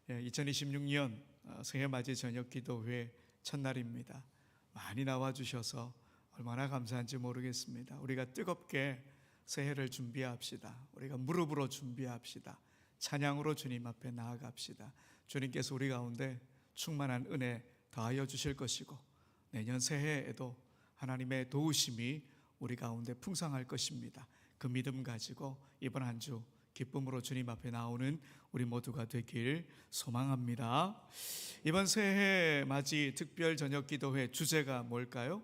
2026년 새해 맞이 저녁 기도회 첫날입니다. 많이 나와주셔서 얼마나 감사한지 모르겠습니다. 우리가 뜨겁게 새해를 준비합시다. 우리가 무릎으로 준비합시다. 찬양으로 주님 앞에 나아갑시다. 주님께서 우리 가운데 충만한 은혜 더하여 주실 것이고 내년 새해에도 하나님의 도우심이 우리 가운데 풍성할 것입니다. 그 믿음 가지고 이번 한 주 기쁨으로 주님 앞에 나오는 우리 모두가 되길 소망합니다. 이번 새해 맞이 특별 저녁 기도회 주제가 뭘까요?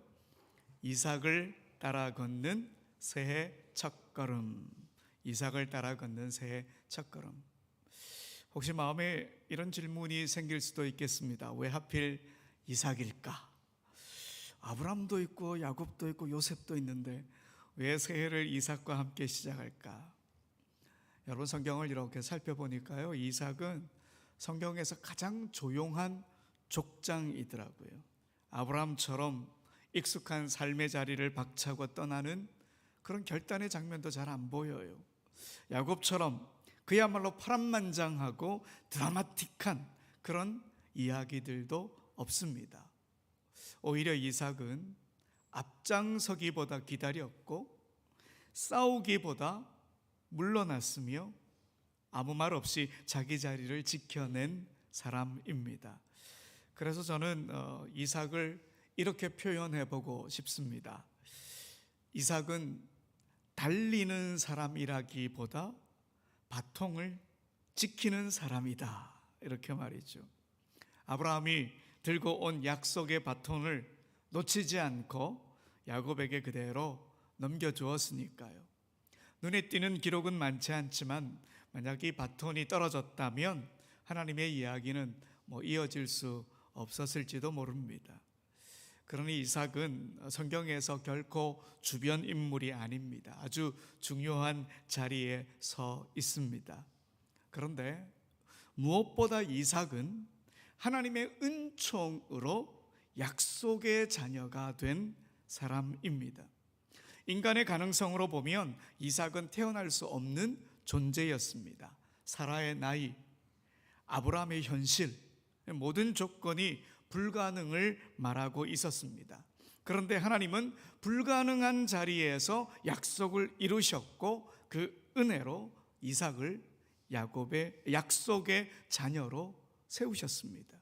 이삭을 따라 걷는 새해 첫걸음. 이삭을 따라 걷는 새해 첫걸음. 혹시 마음에 이런 질문이 생길 수도 있겠습니다. 왜 하필 이삭일까? 아브라함도 있고 야곱도 있고 요셉도 있는데 왜 새해를 이삭과 함께 시작할까? 여러분, 성경을 이렇게 살펴보니까요, 이삭은 성경에서 가장 조용한 족장이더라고요. 아브라함처럼 익숙한 삶의 자리를 박차고 떠나는 그런 결단의 장면도 잘 안 보여요. 야곱처럼 그야말로 파란만장하고 드라마틱한 그런 이야기들도 없습니다. 오히려 이삭은 앞장서기보다 기다렸고 싸우기보다 물러났으며 아무 말 없이 자기 자리를 지켜낸 사람입니다. 그래서 저는 이삭을 이렇게 표현해 보고 싶습니다. 이삭은 달리는 사람이라기보다 바통을 지키는 사람이다, 이렇게 말이죠. 아브라함이 들고 온 약속의 바통을 놓치지 않고 야곱에게 그대로 넘겨주었으니까요. 눈에 띄는 기록은 많지 않지만 만약 이 바톤이 떨어졌다면 하나님의 이야기는 이어질 수 없었을지도 모릅니다. 그러니 이삭은 성경에서 결코 주변 인물이 아닙니다. 아주 중요한 자리에 서 있습니다. 그런데 무엇보다 이삭은 하나님의 은총으로 약속의 자녀가 된 사람입니다. 인간의 가능성으로 보면 이삭은 태어날 수 없는 존재였습니다. 사라의 나이, 아브라함의 현실, 모든 조건이 불가능을 말하고 있었습니다. 그런데 하나님은 불가능한 자리에서 약속을 이루셨고 그 은혜로 이삭을 야곱의 약속의 자녀로 세우셨습니다.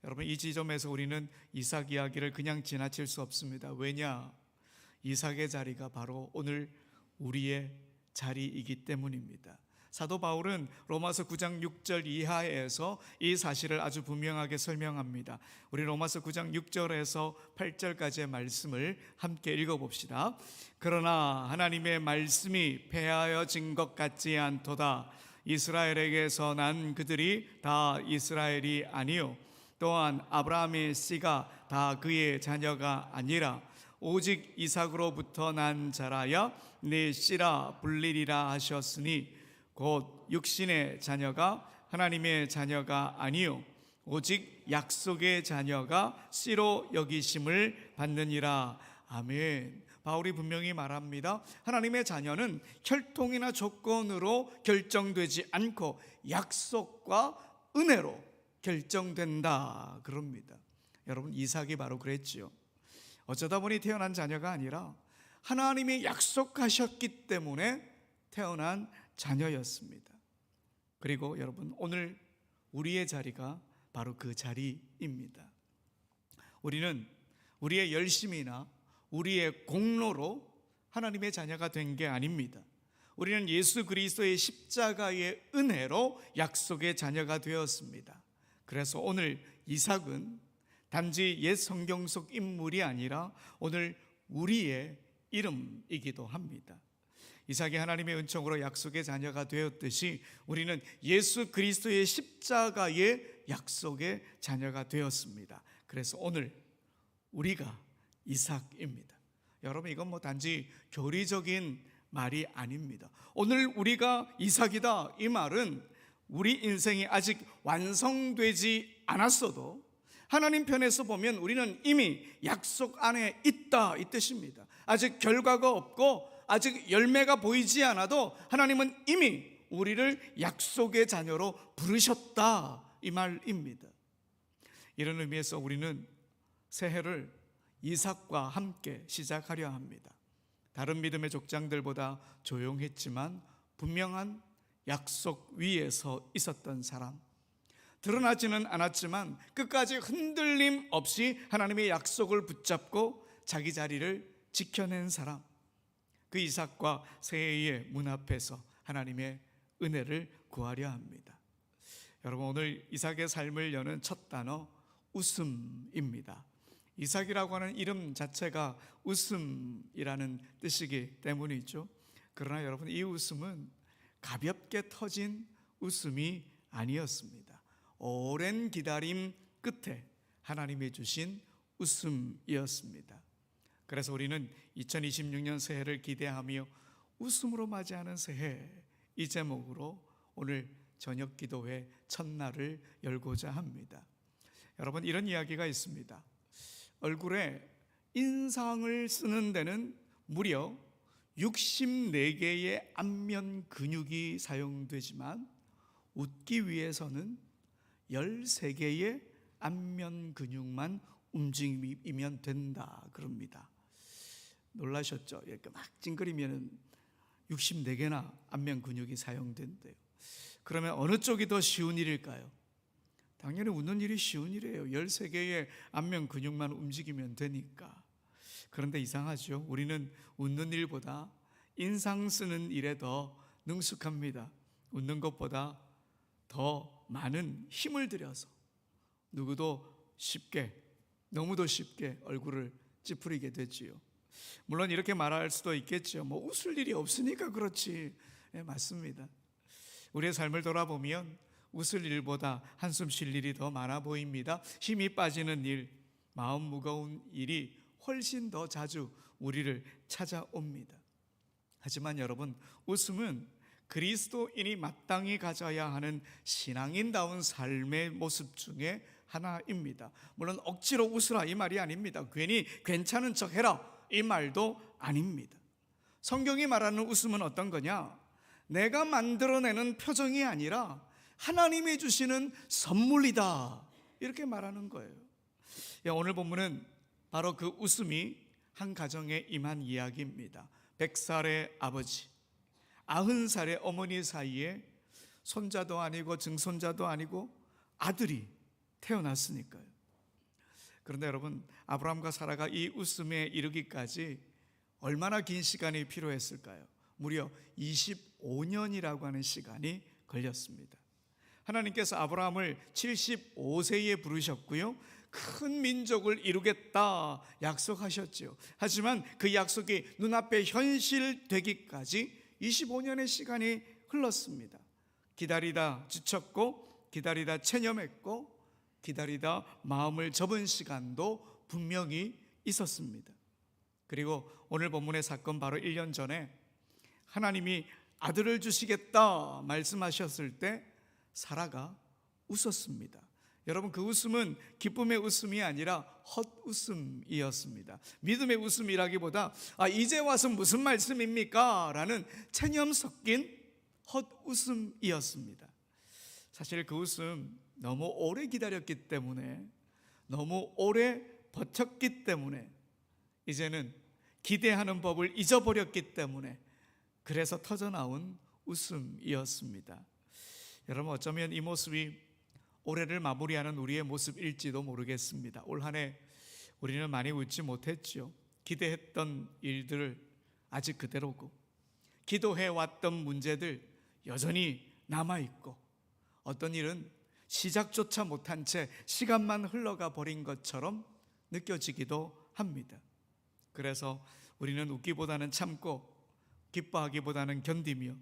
여러분, 이 지점에서 우리는 이삭 이야기를 그냥 지나칠 수 없습니다. 왜냐? 이삭의 자리가 바로 오늘 우리의 자리이기 때문입니다. 사도 바울은 로마서 9장 6절 이하에서 이 사실을 아주 분명하게 설명합니다. 우리 로마서 9장 6절에서 8절까지의 말씀을 함께 읽어봅시다. 그러나 하나님의 말씀이 폐하여진 것 같지 않도다. 이스라엘에게서 난 그들이 다 이스라엘이 아니요 또한 아브라함의 씨가 다 그의 자녀가 아니라 오직 이삭으로부터 난 자라야 네 씨라 불리리라 하셨으니 곧 육신의 자녀가 하나님의 자녀가 아니요 오직 약속의 자녀가 씨로 여기심을 받느니라. 아멘. 바울이 분명히 말합니다. 하나님의 자녀는 혈통이나 조건으로 결정되지 않고 약속과 은혜로 결정된다, 그럽니다. 여러분, 이삭이 바로 그랬지요. 어쩌다 보니 태어난 자녀가 아니라 하나님이 약속하셨기 때문에 태어난 자녀였습니다. 그리고 여러분, 오늘 우리의 자리가 바로 그 자리입니다. 우리는 우리의 열심이나 우리의 공로로 하나님의 자녀가 된 게 아닙니다. 우리는 예수 그리스도의 십자가의 은혜로 약속의 자녀가 되었습니다. 그래서 오늘 이삭은 단지 옛 성경 속 인물이 아니라 오늘 우리의 이름이기도 합니다. 이삭이 하나님의 은총으로 약속의 자녀가 되었듯이 우리는 예수 그리스도의 십자가의 약속의 자녀가 되었습니다. 그래서 오늘 우리가 이삭입니다. 여러분, 이건 단지 교리적인 말이 아닙니다. 오늘 우리가 이삭이다, 이 말은 우리 인생이 아직 완성되지 않았어도 하나님 편에서 보면 우리는 이미 약속 안에 있다, 이 뜻입니다. 아직 결과가 없고 아직 열매가 보이지 않아도 하나님은 이미 우리를 약속의 자녀로 부르셨다, 이 말입니다. 이런 의미에서 우리는 새해를 이삭과 함께 시작하려 합니다. 다른 믿음의 족장들보다 조용했지만 분명한 약속 위에서 있었던 사람, 드러나지는 않았지만 끝까지 흔들림 없이 하나님의 약속을 붙잡고 자기 자리를 지켜낸 사람, 그 이삭과 새해의 문 앞에서 하나님의 은혜를 구하려 합니다. 여러분, 오늘 이삭의 삶을 여는 첫 단어 웃음입니다. 이삭이라고 하는 이름 자체가 웃음이라는 뜻이기 때문이죠. 그러나 여러분, 이 웃음은 가볍게 터진 웃음이 아니었습니다. 오랜 기다림 끝에 하나님이 주신 웃음이었습니다. 그래서 우리는 2026년 새해를 기대하며 웃음으로 맞이하는 새해, 이 제목으로 오늘 저녁 기도회 첫날을 열고자 합니다. 여러분, 이런 이야기가 있습니다. 얼굴에 인상을 쓰는 데는 무려 64개의 안면 근육이 사용되지만 웃기 위해서는 13개의 안면 근육만 움직이면 된다 그럽니다. 놀라셨죠? 이렇게 막 찡그리면 64개나 안면 근육이 사용된대요. 그러면 어느 쪽이 더 쉬운 일일까요? 당연히 웃는 일이 쉬운 일이에요. 13개의 안면 근육만 움직이면 되니까. 그런데 이상하죠. 우리는 웃는 일보다 인상 쓰는 일에 더 능숙합니다. 웃는 것보다 더 많은 힘을 들여서 누구도 쉽게, 너무도 쉽게 얼굴을 찌푸리게 되지요. 물론 이렇게 말할 수도 있겠죠. 뭐 웃을 일이 없으니까 그렇지. 네, 맞습니다. 우리의 삶을 돌아보면 웃을 일보다 한숨 쉴 일이 더 많아 보입니다. 힘이 빠지는 일, 마음 무거운 일이 훨씬 더 자주 우리를 찾아옵니다. 하지만 여러분, 웃음은 그리스도인이 마땅히 가져야 하는 신앙인다운 삶의 모습 중에 하나입니다. 물론 억지로 웃으라 이 말이 아닙니다. 괜히 괜찮은 척 해라 이 말도 아닙니다. 성경이 말하는 웃음은 어떤 거냐? 내가 만들어내는 표정이 아니라 하나님이 주시는 선물이다, 이렇게 말하는 거예요. 오늘 본문은 바로 그 웃음이 한 가정에 임한 이야기입니다. 100살의 아버지, 90살의 어머니 사이에 손자도 아니고 증손자도 아니고 아들이 태어났으니까요. 그런데 여러분, 아브라함과 사라가 이 웃음에 이르기까지 얼마나 긴 시간이 필요했을까요? 무려 25년이라고 하는 시간이 걸렸습니다. 하나님께서 아브라함을 75세에 부르셨고요, 큰 민족을 이루겠다 약속하셨지요. 하지만 그 약속이 눈앞에 현실되기까지 25년의 시간이 흘렀습니다. 기다리다 지쳤고, 기다리다 체념했고, 기다리다 마음을 접은 시간도 분명히 있었습니다. 그리고 오늘 본문의 사건 바로 1년 전에 하나님이 아들을 주시겠다 말씀하셨을 때 사라가 웃었습니다. 여러분, 그 웃음은 기쁨의 웃음이 아니라 헛웃음이었습니다. 믿음의 웃음이라기보다 이제 와서 무슨 말씀입니까? 라는 체념 섞인 헛웃음이었습니다. 사실 그 웃음 너무 오래 기다렸기 때문에, 너무 오래 버텼기 때문에, 이제는 기대하는 법을 잊어버렸기 때문에 그래서 터져나온 웃음이었습니다. 여러분, 어쩌면 이 모습이 올해를 마무리하는 우리의 모습일지도 모르겠습니다. 올 한 해 우리는 많이 웃지 못했죠. 기대했던 일들을 아직 그대로고, 기도해왔던 문제들 여전히 남아있고, 어떤 일은 시작조차 못한 채 시간만 흘러가 버린 것처럼 느껴지기도 합니다. 그래서 우리는 웃기보다는 참고, 기뻐하기보다는 견디며,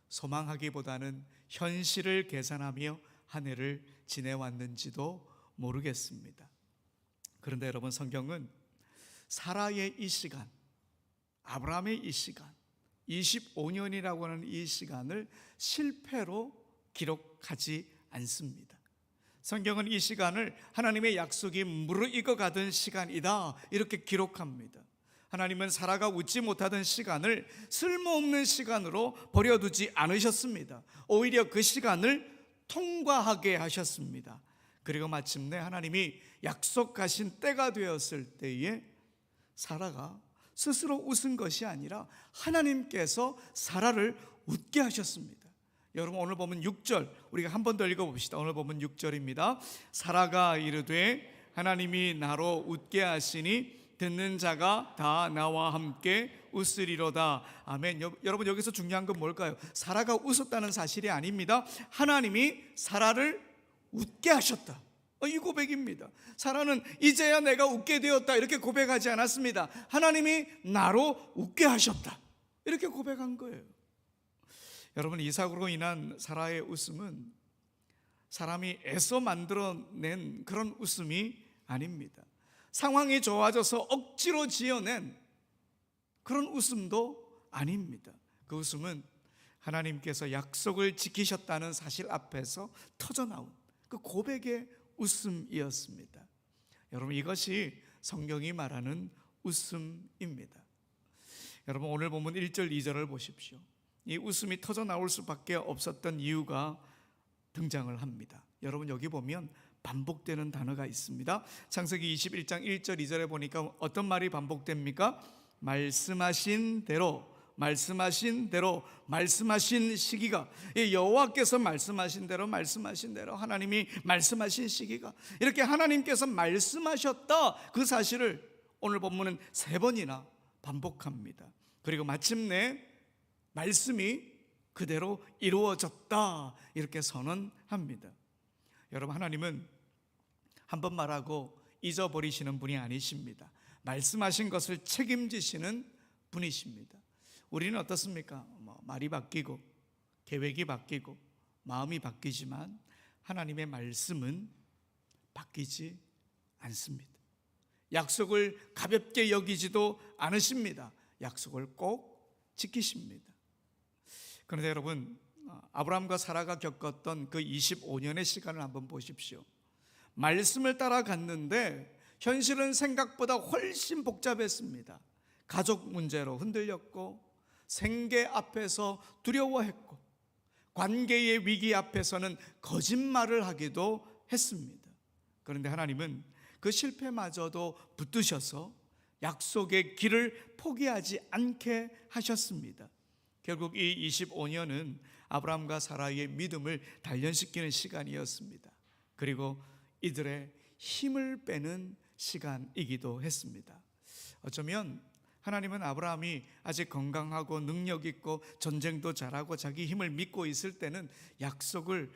소망하기보다는 현실을 계산하며 한 해를 지내왔는지도 모르겠습니다. 그런데 여러분, 성경은 사라의 이 시간, 아브라함의 이 시간, 25년이라고 하는 이 시간을 실패로 기록하지 않습니다. 성경은 이 시간을 하나님의 약속이 무르익어 가던 시간이다, 이렇게 기록합니다. 하나님은 사라가 웃지 못하던 시간을 쓸모없는 시간으로 버려두지 않으셨습니다. 오히려 그 시간을 통과하게 하셨습니다. 그리고 마침내 하나님이 약속하신 때가 되었을 때에 사라가 스스로 웃은 것이 아니라 하나님께서 사라를 웃게 하셨습니다. 여러분, 오늘 보면 6절, 우리가 한 번 더 읽어봅시다. 오늘 보면 6절입니다. 사라가 이르되 하나님이 나로 웃게 하시니 듣는 자가 다 나와 함께 웃으리로다. 아멘. 여러분, 여기서 중요한 건 뭘까요? 사라가 웃었다는 사실이 아닙니다. 하나님이 사라를 웃게 하셨다, 이 고백입니다. 사라는 이제야 내가 웃게 되었다 이렇게 고백하지 않았습니다. 하나님이 나로 웃게 하셨다 이렇게 고백한 거예요. 여러분, 이삭으로 인한 사라의 웃음은 사람이 애써 만들어낸 그런 웃음이 아닙니다. 상황이 좋아져서 억지로 지어낸 그런 웃음도 아닙니다. 그 웃음은 하나님께서 약속을 지키셨다는 사실 앞에서 터져나온 그 고백의 웃음이었습니다. 여러분, 이것이 성경이 말하는 웃음입니다. 여러분, 오늘 본문 1절 2절을 보십시오. 이 웃음이 터져나올 수밖에 없었던 이유가 등장을 합니다. 여러분, 여기 보면 반복되는 단어가 있습니다. 창세기 21장 1절 2절에 보니까 어떤 말이 반복됩니까? 말씀하신 대로, 말씀하신 대로, 말씀하신 시기가, 여호와께서 말씀하신 대로, 말씀하신 대로, 하나님이 말씀하신 시기가, 이렇게 하나님께서 말씀하셨다, 그 사실을 오늘 본문은 3번이나 반복합니다. 그리고 마침내 말씀이 그대로 이루어졌다 이렇게 선언합니다. 여러분, 하나님은 한 번 말하고 잊어버리시는 분이 아니십니다. 말씀하신 것을 책임지시는 분이십니다. 우리는 어떻습니까? 말이 바뀌고 계획이 바뀌고 마음이 바뀌지만 하나님의 말씀은 바뀌지 않습니다. 약속을 가볍게 여기지도 않으십니다. 약속을 꼭 지키십니다. 그런데 여러분, 아브라함과 사라가 겪었던 그 25년의 시간을 한번 보십시오. 말씀을 따라갔는데 현실은 생각보다 훨씬 복잡했습니다. 가족 문제로 흔들렸고, 생계 앞에서 두려워했고, 관계의 위기 앞에서는 거짓말을 하기도 했습니다. 그런데 하나님은 그 실패마저도 붙드셔서 약속의 길을 포기하지 않게 하셨습니다. 결국 이 25년은 아브라함과 사라의 믿음을 단련시키는 시간이었습니다. 그리고 이들의 힘을 빼는 시간이기도 했습니다. 어쩌면 하나님은 아브라함이 아직 건강하고 능력 있고 전쟁도 잘하고 자기 힘을 믿고 있을 때는 약속을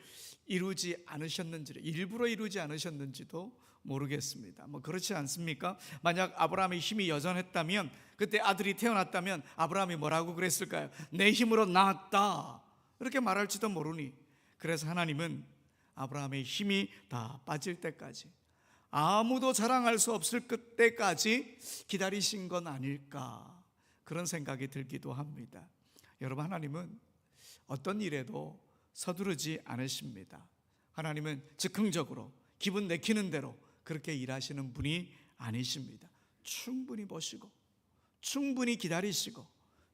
이루지 않으셨는지, 일부러 이루지 않으셨는지도 모르겠습니다. 그렇지 않습니까? 만약 아브라함의 힘이 여전했다면, 그때 아들이 태어났다면 아브라함이 뭐라고 그랬을까요? 내 힘으로 낳았다 이렇게 말할지도 모르니, 그래서 하나님은 아브라함의 힘이 다 빠질 때까지, 아무도 자랑할 수 없을 그때까지 기다리신 건 아닐까, 그런 생각이 들기도 합니다. 여러분, 하나님은 어떤 일에도 서두르지 않으십니다. 하나님은 즉흥적으로 기분 내키는 대로 그렇게 일하시는 분이 아니십니다. 충분히 보시고, 충분히 기다리시고,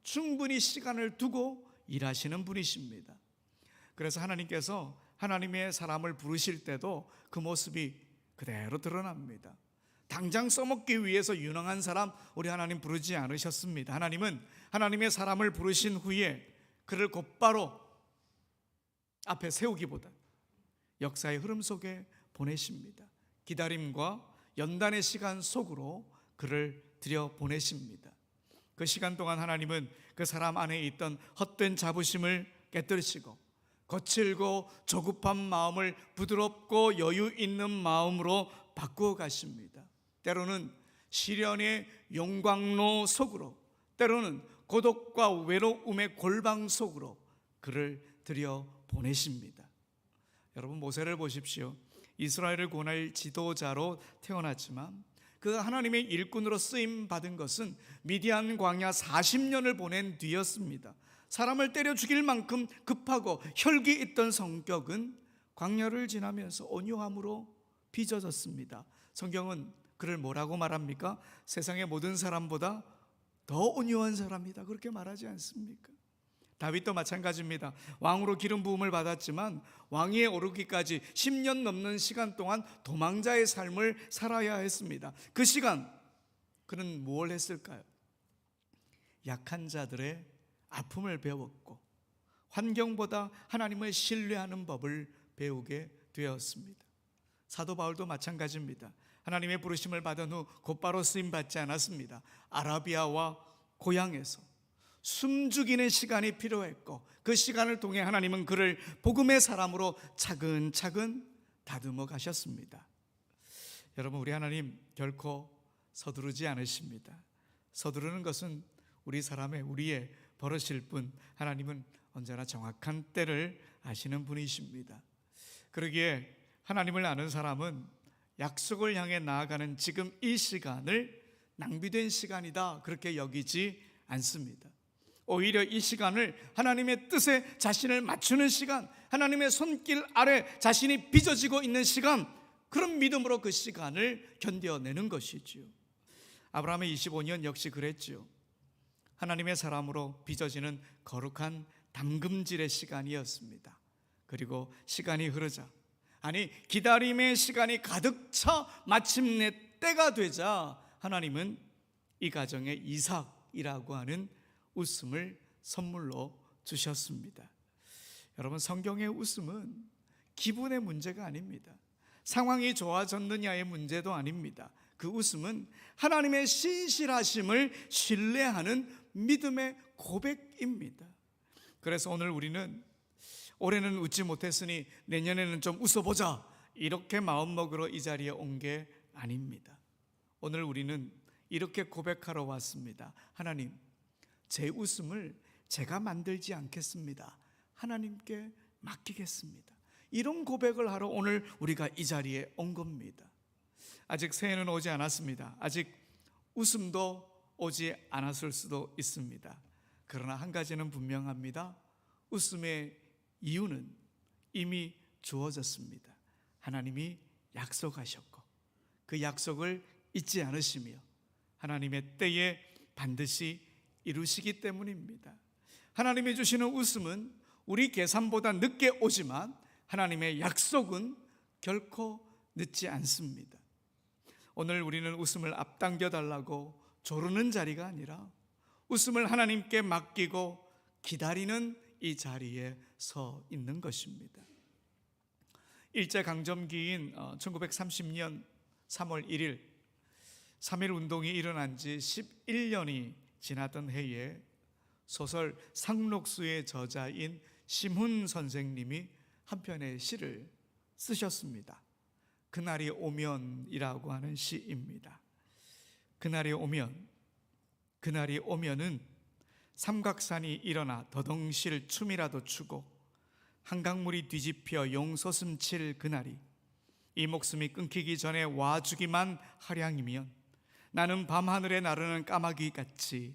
충분히 시간을 두고 일하시는 분이십니다. 그래서 하나님께서 하나님의 사람을 부르실 때도 그 모습이 그대로 드러납니다. 당장 써먹기 위해서 유능한 사람 우리 하나님 부르지 않으셨습니다. 하나님은 하나님의 사람을 부르신 후에 그를 곧바로 앞에 세우기보다 역사의 흐름 속에 보내십니다. 기다림과 연단의 시간 속으로 그를 들여보내십니다. 그 시간 동안 하나님은 그 사람 안에 있던 헛된 자부심을 깨뜨리시고, 거칠고 조급한 마음을 부드럽고 여유 있는 마음으로 바꾸어 가십니다. 때로는 시련의 용광로 속으로, 때로는 고독과 외로움의 골방 속으로 그를 들여보내십니다. 여러분, 모세를 보십시오. 이스라엘을 구원할 지도자로 태어났지만 그가 하나님의 일꾼으로 쓰임 받은 것은 미디안 광야 40년을 보낸 뒤였습니다. 사람을 때려 죽일 만큼 급하고 혈기 있던 성격은 광야를 지나면서 온유함으로 빚어졌습니다. 성경은 그를 뭐라고 말합니까? 세상의 모든 사람보다 더 온유한 사람이다, 그렇게 말하지 않습니까? 다윗도 마찬가지입니다. 왕으로 기름 부음을 받았지만 왕위에 오르기까지 10년 넘는 시간 동안 도망자의 삶을 살아야 했습니다. 그 시간 그는 무엇을 했을까요? 약한 자들의 아픔을 배웠고 환경보다 하나님을 신뢰하는 법을 배우게 되었습니다. 사도 바울도 마찬가지입니다. 하나님의 부르심을 받은 후 곧바로 쓰임 받지 않았습니다. 아라비아와 고향에서 숨죽이는 시간이 필요했고 그 시간을 통해 하나님은 그를 복음의 사람으로 차근차근 다듬어 가셨습니다. 여러분, 우리 하나님 결코 서두르지 않으십니다. 서두르는 것은 우리의 버릇일 뿐 하나님은 언제나 정확한 때를 아시는 분이십니다. 그러기에 하나님을 아는 사람은 약속을 향해 나아가는 지금 이 시간을 낭비된 시간이다, 그렇게 여기지 않습니다. 오히려 이 시간을 하나님의 뜻에 자신을 맞추는 시간, 하나님의 손길 아래 자신이 빚어지고 있는 시간, 그런 믿음으로 그 시간을 견뎌내는 것이지요. 아브라함의 25년 역시 그랬지요. 하나님의 사람으로 빚어지는 거룩한 담금질의 시간이었습니다. 그리고 시간이 흐르자, 기다림의 시간이 가득 차 마침내 때가 되자 하나님은 이 가정에 이삭이라고 하는 웃음을 선물로 주셨습니다. 여러분, 성경의 웃음은 기분의 문제가 아닙니다. 상황이 좋아졌느냐의 문제도 아닙니다. 그 웃음은 하나님의 신실하심을 신뢰하는 믿음의 고백입니다. 그래서 오늘 우리는 올해는 웃지 못했으니 내년에는 좀 웃어보자, 이렇게 마음먹으러 이 자리에 온 게 아닙니다. 오늘 우리는 이렇게 고백하러 왔습니다. 하나님, 제 웃음을 제가 만들지 않겠습니다. 하나님께 맡기겠습니다. 이런 고백을 하러 오늘 우리가 이 자리에 온 겁니다. 아직 새해는 오지 않았습니다. 아직 웃음도 오지 않았을 수도 있습니다. 그러나 한 가지는 분명합니다. 웃음의 이유는 이미 주어졌습니다. 하나님이 약속하셨고 그 약속을 잊지 않으시며 하나님의 때에 반드시 이루시기 때문입니다. 하나님이 주시는 웃음은 우리 계산보다 늦게 오지만 하나님의 약속은 결코 늦지 않습니다. 오늘 우리는 웃음을 앞당겨 달라고 조르는 자리가 아니라 웃음을 하나님께 맡기고 기다리는 이 자리에 서 있는 것입니다. 일제강점기인 1930년 3월 1일 3.1 운동이 일어난 지 11년이 지나던 해에 소설 상록수의 저자인 심훈 선생님이 한 편의 시를 쓰셨습니다. 그날이 오면이라고 하는 시입니다. 그날이 오면은 삼각산이 일어나 더덩실 춤이라도 추고 한강물이 뒤집혀 용솟음 칠 그날이 이 목숨이 끊기기 전에 와주기만 하량이면 나는 밤하늘에 나르는 까마귀 같이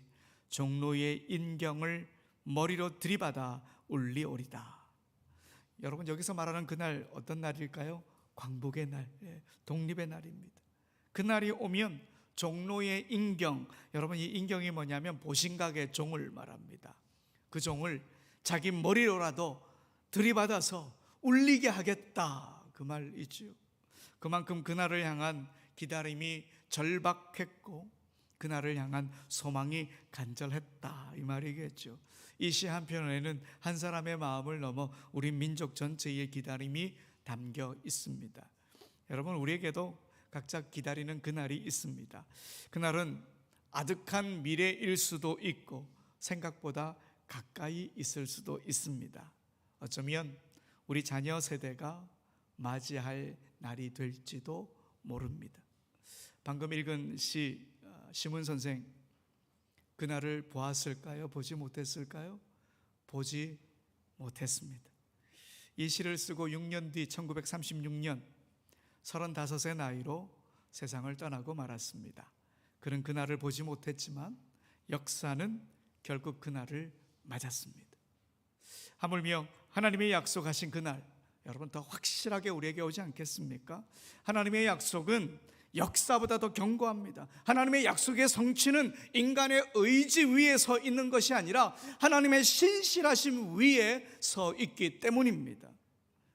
종로의 인경을 머리로 들이받아 울리오리다. 여러분, 여기서 말하는 그날 어떤 날일까요? 광복의 날, 독립의 날입니다. 그날이 오면 종로의 인경, 여러분 이 인경이 뭐냐면 보신각의 종을 말합니다. 그 종을 자기 머리로라도 들이받아서 울리게 하겠다, 그 말이죠. 그만큼 그날을 향한 기다림이 절박했고 그날을 향한 소망이 간절했다, 이 말이겠죠. 이 시 한편에는 한 사람의 마음을 넘어 우리 민족 전체의 기다림이 담겨 있습니다. 여러분, 우리에게도 각자 기다리는 그날이 있습니다. 그날은 아득한 미래일 수도 있고 생각보다 가까이 있을 수도 있습니다. 어쩌면 우리 자녀 세대가 맞이할 날이 될지도 모릅니다. 방금 읽은 시, 심은 선생, 그날을 보았을까요? 보지 못했을까요? 보지 못했습니다. 이 시를 쓰고 6년 뒤 1936년 35의 나이로 세상을 떠나고 말았습니다. 그는 그날을 보지 못했지만 역사는 결국 그날을 맞았습니다. 하물며 하나님의 약속하신 그날, 여러분 더 확실하게 우리에게 오지 않겠습니까? 하나님의 약속은 역사보다 더 견고합니다. 하나님의 약속의 성취는 인간의 의지 위에 서 있는 것이 아니라 하나님의 신실하심 위에 서 있기 때문입니다.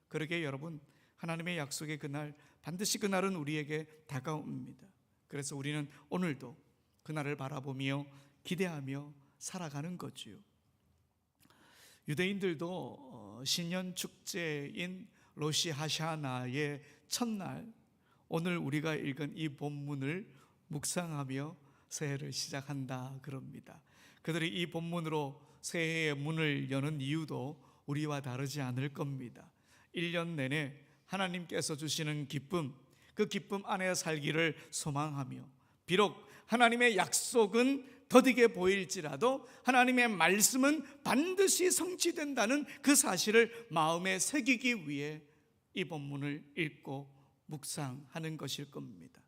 그러게 여러분, 하나님의 약속의 그날, 반드시 그날은 우리에게 다가옵니다. 그래서 우리는 오늘도 그날을 바라보며 기대하며 살아가는 거지요. 유대인들도 신년 축제인 로시 하샤나의 첫날, 오늘 우리가 읽은 이 본문을 묵상하며 새해를 시작한다 그럽니다. 그들이 이 본문으로 새해의 문을 여는 이유도 우리와 다르지 않을 겁니다. 1년 내내 하나님께서 주시는 기쁨, 그 기쁨 안에 살기를 소망하며, 비록 하나님의 약속은 더디게 보일지라도 하나님의 말씀은 반드시 성취된다는 그 사실을 마음에 새기기 위해 이 본문을 읽고 묵상하는 것일 겁니다.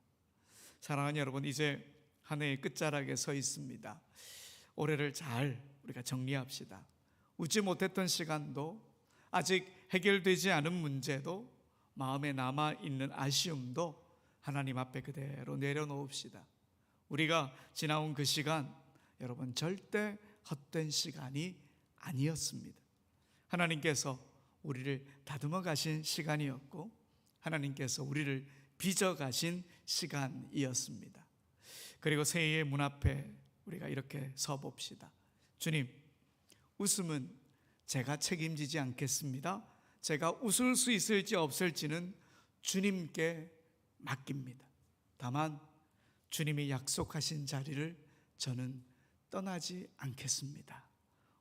사랑하는 여러분, 이제 한 해의 끝자락에 서 있습니다. 올해를 잘 우리가 정리합시다. 웃지 못했던 시간도, 아직 해결되지 않은 문제도, 마음에 남아있는 아쉬움도 하나님 앞에 그대로 내려놓읍시다. 우리가 지나온 그 시간, 여러분 절대 헛된 시간이 아니었습니다. 하나님께서 우리를 다듬어 가신 시간이었고, 하나님께서 우리를 빚어 가신 시간이었습니다. 그리고 새해의 문 앞에 우리가 이렇게 서 봅시다. 주님, 웃음은 제가 책임지지 않겠습니다. 제가 웃을 수 있을지 없을지는 주님께 맡깁니다. 다만 주님이 약속하신 자리를 저는 떠나지 않겠습니다.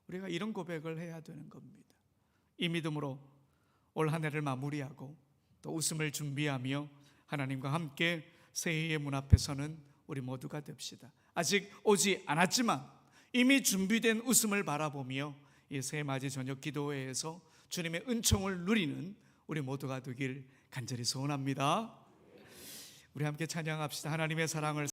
우리가 이런 고백을 해야 되는 겁니다. 이 믿음으로 올 한 해를 마무리하고 또 웃음을 준비하며 하나님과 함께 새해의 문 앞에 서는 우리 모두가 됩시다. 아직 오지 않았지만 이미 준비된 웃음을 바라보며 이 새해맞이 저녁 기도회에서 주님의 은총을 누리는 우리 모두가 되길 간절히 소원합니다. 우리 함께 찬양합시다. 하나님의 사랑을